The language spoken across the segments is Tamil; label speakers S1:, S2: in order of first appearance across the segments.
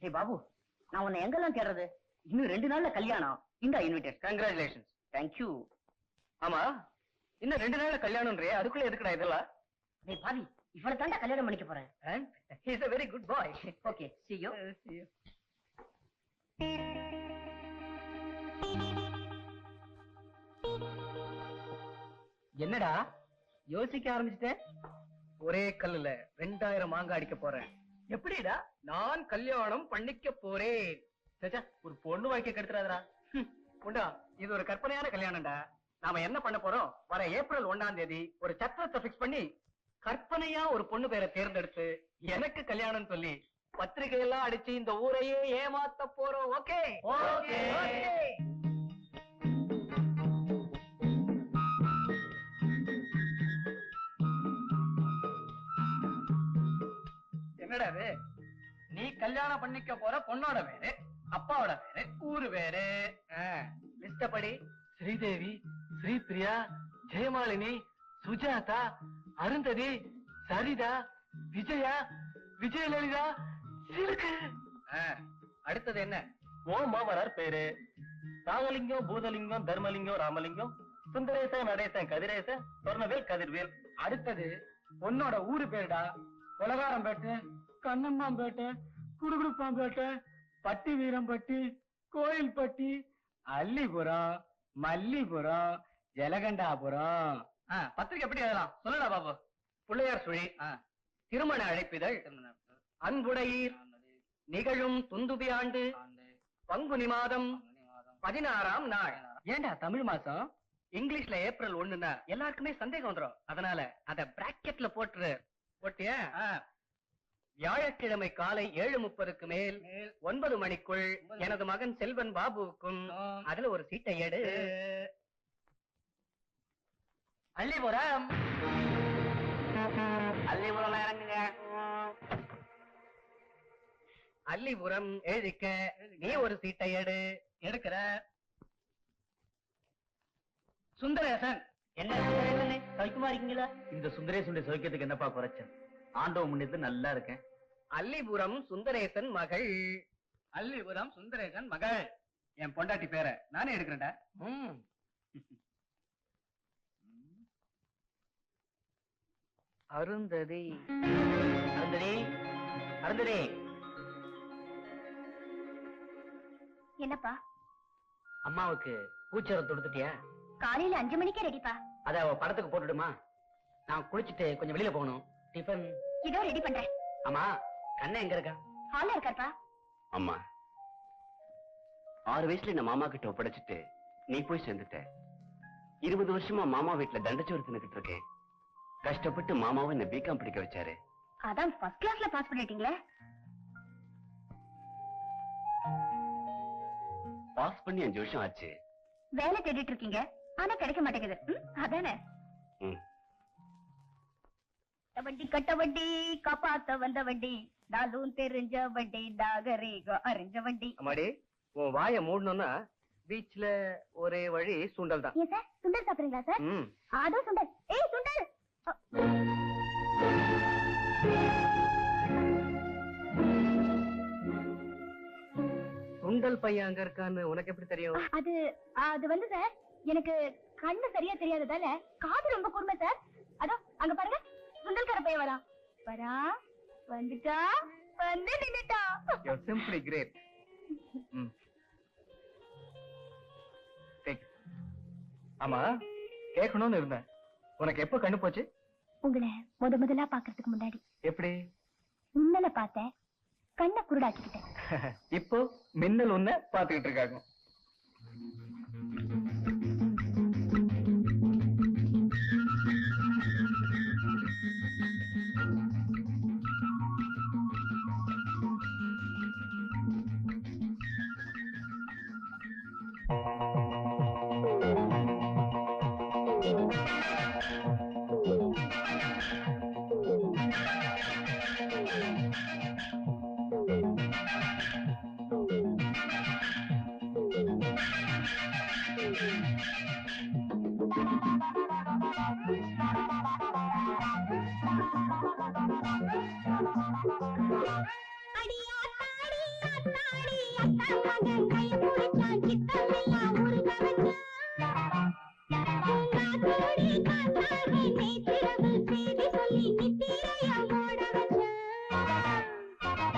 S1: ஹே பாபு, நான் உன்னை எங்கெல்லாம் தேடுறது? இன்னும் 2 நாள்ல கல்யாணம். இந்த இன்விடேஷன்.
S2: கங்க்ராச்சுலேஷன்ஸ்.
S1: தேங்க்யூ.
S2: ஆமா, இன்னும் 2 நாள்ல கல்யாணம்ன்றே, அதுக்குள்ள எதுக்குடா இதெல்லாம்?
S1: டேய் பாவி, இவனை தாண்டா கல்யாணம் பண்ணிக்க போறேன்.
S2: And he is a very good boy.
S1: Okay, see you.
S2: See you. என்னடா யோசிக்க ஆரம்பிச்சிட்டேன்? ஒரே கல்லுல 2000 மாங்காய் அடிக்க போறேன். எப்படிடா? நான் கல்யாணம் பண்ணிக்க போறேன். சேச்சா, ஒரு பொண்ணு வாழ்க்கை கெடுத்துறாதடா. உண்டா, இது ஒரு கற்பனையான கல்யாணம்டா. நாம என்ன பண்ண போறோம்? வர ஏப்ரல் 1ஆம் தேதி ஒரு சத்திரத்தை பிக்ஸ் பண்ணி கற்பனையா ஒரு பொண்ணு பேரை தேர்ந்தெடுத்து எனக்கு கல்யாணம் சொல்லி பத்திரிகையெல்லாம் அடிச்சு இந்த ஊரையே ஏமாத்த போறோம். Okay okay. என்னடா இது? நீ கல்யாணம் பண்ணிக்க போற பொண்ணோட பேரு, அப்பாவோட பேரு, ஊரு பேரு, லிஸ்ட படி. ஸ்ரீதேவி, ஸ்ரீபிரியா, ஜெயமாலினி, சுஜாதா, அருந்ததி, சரிதா, விஜயா, விஜயலலிதா, சிலுக்கு. அடுத்தது என்ன? ஓ மாமனார் பேரு ராகலிங்கம், பூதலிங்கம், தர்மலிங்கம், ராமலிங்கம், சுந்தரேசன், நடேசன், கதிரேசன், சொர்ணவேல், கதிர்வேல். அடுத்தது பொண்ணோட ஊரு பேருடா. கொலகாரம்பேட்டை, கண்ணம்மாம்பேட்டை, குடுகுடுப்பாம்பேட்டை, பட்டி வீரம்பட்டி, கோயில்பட்டி, அல்லிபுரம், மல்லிபுரம், ஜலகண்டாபுரம். பத்திரிக்கை எப்படி எழுதலாம் சொல்லடா பாபு? பிள்ளையார் சுழி, திருமண அழைப்பிதழ், அன்புடையீர், நிகழும் துந்துபி ஆண்டு, பங்குனி மாதம் 16ஆம் நாள். ஏண்டா தமிழ் மாசம்? இங்கிலீஷ்ல ஏப்ரல் 1ன்னா எல்லாருக்குமே சந்தேகம் வந்துரும். அதனால அத பிராக்கெட்ல போட்டுரு. போட்டியா? வியாழக்கிழமை காலை 7:30க்கு மேல் 9 மணிக்குள் எனது மகன் செல்வன் பாபுவுக்கும் அதுல ஒரு சீட்டை எடு. அல்லிபுரம். அல்லிபுரம் இறங்குங்க. அல்லிபுரம் எழுதிக்க. நீ ஒரு சீட்டை எடு. எடுக்கிற. சுந்தரேசன்.
S1: என்ன சுந்தரேசனே, சௌக்கியமா இருக்கீங்களா?
S2: இந்த சுந்தரேசனுடைய சௌக்கியத்துக்கு என்னப்பா குறைச்சல்? ஆண்டவ முன்னிட்டு நல்லா இருக்கேன். அல்லிபுரம் சுந்தரேசன் மகள். அல்லிபுரம் சுந்தரேசன் மகள். என் பொண்டாட்டி பேரை நானே எடுக்கிறேன்டா. அருந்ததி.
S1: அருந்ததி, அருந்ததி.
S3: என்னப்பா?
S2: அம்மாவுக்கு பூச்சரம் தொடுத்துட்டியா?
S3: காலையில 5 மணிக்கே ரெடிப்பா.
S2: அத அவ படத்துக்கு போட்டுடுமா? நான் குளிச்சுட்டு கொஞ்சம் வெளியில போகணும். டிஃபன்
S3: இதோ ரெடி பண்றேன்.
S2: ஆமா, கண்ணன் எங்க இருக்கா?
S3: ஹால்ல இருக்காருப்பா.
S4: அம்மா, 6 வயசுல இந்த மாமா கிட்ட ஒப்படைச்சிட்டு நீ போய் சேர்ந்துட்ட. 20 வருஷமா மாமா வீட்டுல தண்டச்சோறு தின்னுக்கிட்டு இருக்கேன். கஷ்டப்பட்டு மாமாவை என்ன பிகாம் படிக்க வச்சாரு.
S3: அதான் ஃபர்ஸ்ட் கிளாஸ்ல பாஸ் பண்ணிட்டீங்களே.
S4: பாஸ் பண்ணி 5 வருஷம் ஆச்சு.
S3: வேலை தேடிட்டு இருக்கீங்க, ஆனா கிடைக்க மாட்டேங்குது. அதானே? வண்டி கட்ட வண்டி, காப்பாத்த வந்த வண்டி, நாளும் தெரிஞ்ச வண்டி, நாகரீகம் அறிஞ்ச வண்டி.
S2: அம்மாடி, உன் வாயை மூடணும்னா பீச்ல ஒரே வழி சுண்டல் தான்.
S3: ஏன் சார், சுண்டல் சாப்பிடுறீங்களா சார்? அதோ சுண்டல். ஏய் சுண்டல்.
S2: சுண்டல் பையன் அங்க இருக்கான்னு உனக்கு எப்படி தெரியும்?
S3: அது வந்து சார், எனக்கு கண்ணு சரியா தெரியாததால காது ரொம்ப கூர்மை சார். அதோ அங்க பாருங்க, சுண்டல்கார பையன் வரா. வரா, வந்துட்டா, வந்து நின்னுட்டா.
S2: You're simply great. ஆமா, கேட்கணும்னு இருந்தேன். உனக்கு எப்ப கண்ணு போச்சு?
S3: உங்களை முதலா பாக்குறதுக்கு முன்னாடி.
S2: எப்படி?
S3: மின்னல பார்த்தேன், கண்ணை குருடாக்கிட்டேன்.
S2: இப்போ மின்னல் உன்னை பாத்துக்கிட்டு இருக்காங்க.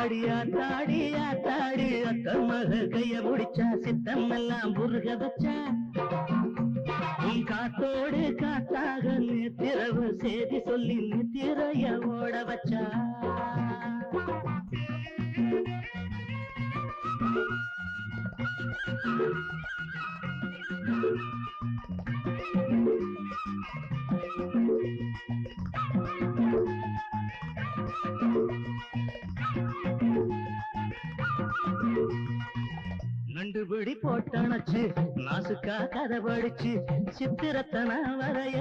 S5: அடியாத்தாடி ஆத்தாடி அத்த மக கைய முடிச்சா சித்தம் எல்லாம் புருக வச்சா உன் காத்தோடு காத்தாக நித்திரவு செய்தி சொல்லி நித்திரைய ஓட வச்சா நண்டுபிடி போட்டணச்சு நாசுக்கா கதை படிச்சு சித்திரத்தனா வரைய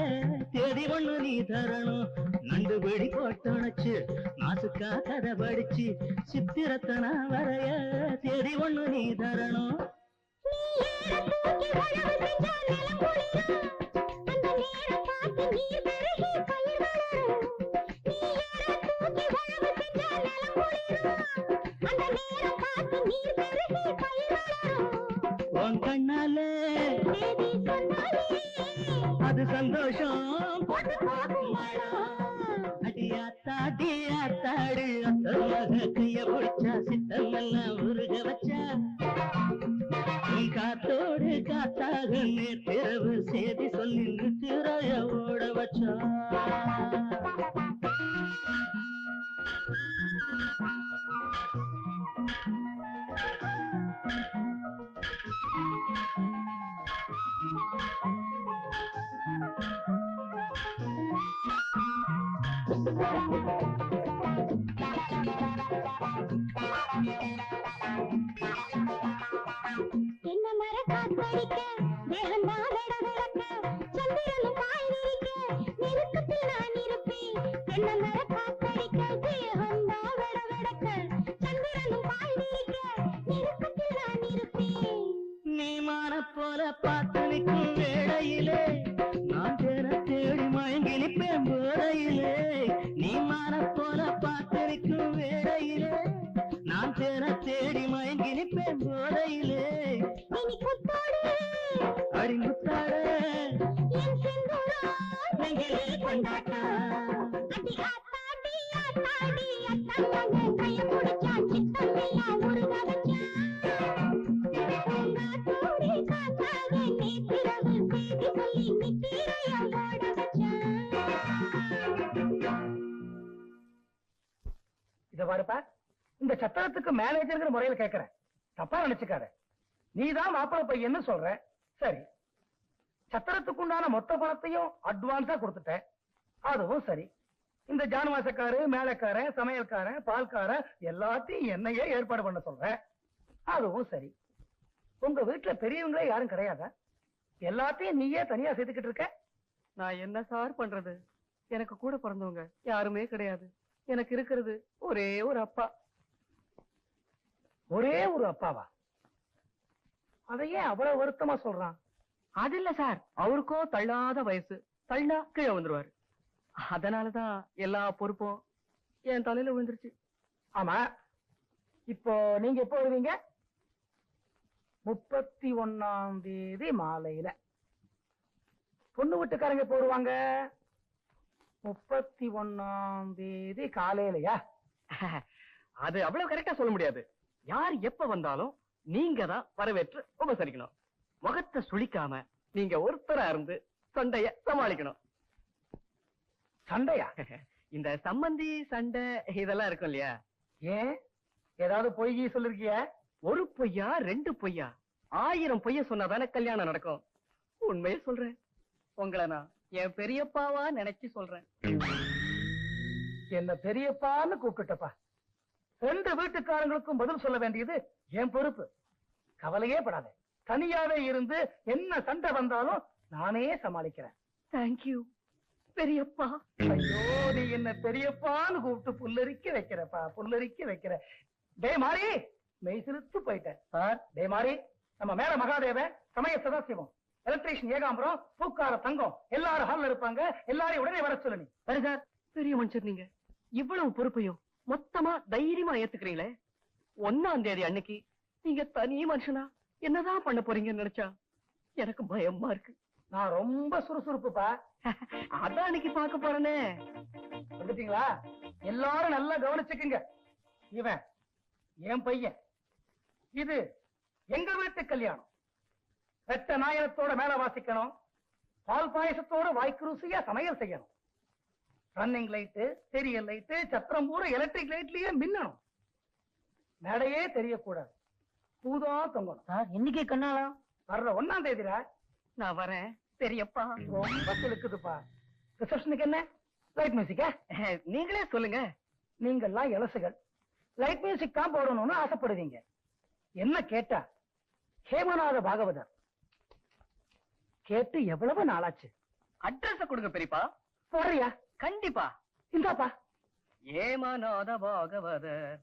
S5: தேடி ஒண்ணு நீ தரணும் நண்டுபிடி போட்டணச்சு நாசுக்கா கதை படிச்சு சித்திரத்தனா வரைய தேடி ஒண்ணு நீ தரணும் கண்ணாலே அது சந்தோஷம் அடியாத்தாடி ஆத்தாடு அத்தமாக கைய பிடிச்சா சித்தம் எல்லாம் உருக வச்சா காத்தோடு காத்தாக நேற்றிரவு செய்தி சொல்லி நித்திரைய ஓட வச்சா
S3: என்ன மர காத்தடிக்க தேகந்தா வெட வெடக்க சந்திரனும் பாய் விரிக்க நெருக்கத்தில் நான் இருப்பேன் என்ன மர காத்தடிக்க தேகந்தா வெட வெடக்க சந்திரனும் பாய் விரிக்க நெருக்கத்தில் நான் இருப்பேன்
S5: நீ மான போல பார்த்து நிற்கும் வேளையிலே நான் தேன தேடி மயங்கி நிற்பேன் போதையிலே நீ மான போல பார்த்து நிற்கும் வேளையிலே நான் தேன தேடி மயங்கி நிற்பேன் போதையிலே
S3: இனி குத்தோடு
S5: அடி முத்தாட
S3: என் செந்தூரா
S5: நெஞ்சிலே கொண்டாட்டா
S3: அடி ஆத்தாடி ஆத்தாடி அத்தங்க கைய பிடிச்சா சித்தம் எல்லாம் உருக வச்சா காத்தோடு காத்தாக நேற்றிரவு செய்தி சொல்லி நித்திரைய ஓட வச்சா
S2: இத பாருப்பா, இந்த சத்திரத்துக்கு மேனேஜர்ங்கிற முறையில கேட்கிறேன், தப்பா நினைச்சுக்காத. நீதான் மாப்பிள்ளை பையன்னு சொல்ற, சரி. சத்திரத்துக்குண்டான மொத்த பணத்தையும் அட்வான்ஸா கொடுத்துட்டேன், அதுவும் சரி. இந்த ஜானவாசக்காரு, மேலக்காரன், சமையல்காரன், பால்காரன் எல்லாத்தையும் என்னையே ஏற்பாடு பண்ண சொல்ற, அதுவும் சரி. உங்க வீட்டுல பெரியவங்களே யாரும் கிடையாதா? எல்லாத்தையும் நீயே தனியா சேர்த்துக்கிட்டு இருக்க. நான் என்ன சார் பண்றது? எனக்கு கூட பிறந்தவங்க யாருமே கிடையாது. எனக்கு இருக்கிறது ஒரே ஒரு அப்பா. ஒரே ஒரு அப்பாவா? அதையே அவ்வளவு வருத்தமா சொல்றான். அது இல்ல சார், அவருக்கோ தள்ளாத வயசு, தள்ளா கீழே வந்துருவாரு. அதனாலதான் எல்லா பொறுப்பும் என் தலையில விழுந்துருச்சு. ஆமா, இப்போ நீங்க எப்போ வருவீங்க? 31 மாலையில. பொண்ணு வீட்டுக்காரங்க எப்போ வருவாங்க? 31 காலையிலயா? அது அவ்வளவு கரெக்டா சொல்ல முடியாது. யார் எப்ப வந்தாலும் நீங்க தான் வரவேற்று உபசரிக்கணும். முகத்தை சுளிக்காம நீங்க ஒருத்தரா இருந்து சண்டைய சமாளிக்கணும். சண்டையா? இந்த சம்பந்தி சண்டை இதெல்லாம் இருக்கும் இல்லையா? ஏன் ஏதாவது பொய் சொல்லிருக்கிய? ஒரு பொய்யா, 2 பொய்யா, 1000 பொய்ய சொன்னாதானே கல்யாணம் நடக்கும். உண்மையை சொல்றேன், உங்களை நான் என் பெரியப்பாவா நினைச்சு சொல்றேன். என்ன பெரியப்பான்னு கூப்பிட்டப்பா. 2 வீட்டுக்காரங்களுக்கும் பதில் சொல்ல வேண்டியது என் பொறுப்பு. கவலையே படாத, தனியாவே இருந்து என்ன சண்டை வந்தாலும் நானே சமாளிக்கிறேன். தேங்க்யூ பெரியப்பா. ஐயோ, நீ என்ன பெரியப்பான்னு கூப்பிட்டு புல்லரிக்க வைக்கிறப்பா, புல்லரிக்க வைக்கிற. டே மாறி, மெய் சிலுத்து போயிட்டேன் சார். டே மாறி, நம்ம மேல மகாதேவன், சமய சதாசிவம், எலக்ட்ரீஷியன் ஏகாம்பரம், பூக்கார தங்கம் எல்லாரும் ஹால்ல இருப்பாங்க. எல்லாரையும் உடனே வர சொல்லு. நீ சரி சார். பெரிய மனுஷர் நீங்க, இவ்வளவு பொறுப்பையும் மொத்தமா தைரியமா ஏத்துக்கிறீங்களே. 1ஆம் தேதி அன்னைக்கு நீங்க தனி மனுஷனா என்னதான் பண்ண போறீங்கன்னு நினைச்சா எனக்கு பயமா இருக்கு. நான் ரொம்ப சுறுசுறுப்புப்பா. அதான் அன்னைக்கு பார்க்க போறேனே. வந்துட்டீங்களா? எல்லாரும் நல்லா கவனிச்சுக்குங்க. இவன் என் பையன். இது எங்க வீட்டு கல்யாணம். வெட்ட நாயனத்தோட மேல வாசிக்கணும், பால் பாயசத்தோட வாய்க்கு ருசியா சமையல் செய்யணும். ரன்னிங் லைட்டு, சீரியல் லைட்டு, சத்திரம் பூரா எலக்ட்ரிக் லைட்லயே மின்னணும். மேடையே தெரியக்கூடாது, பூதான் தொங்கணும்.
S1: சார் இன்னைக்கு கண்ணாலாம்
S2: வர்ற 1ஆம் தேதிடா.
S1: நான் வரேன் பெரியப்பா.
S2: ரொம்ப இருக்குதுப்பா. ரிசப்ஷனுக்கு என்ன லைட் மியூசிக்கா?
S1: நீங்களே சொல்லுங்க.
S2: நீங்கெல்லாம் இலசுகள் லைட் மியூசிக் தான் போடணும்னு ஆசைப்படுவீங்க. என்ன கேட்டா ஹேமநாத பாகவதர் கேட்டு எவ்வளவு நாளாச்சு.
S1: அட்ரஸ் கொடுங்க பெரியப்பா.
S2: போறியா?
S1: கண்டிப்பா.
S2: இந்தாப்பா.
S1: ஏமநாத பாகவதர்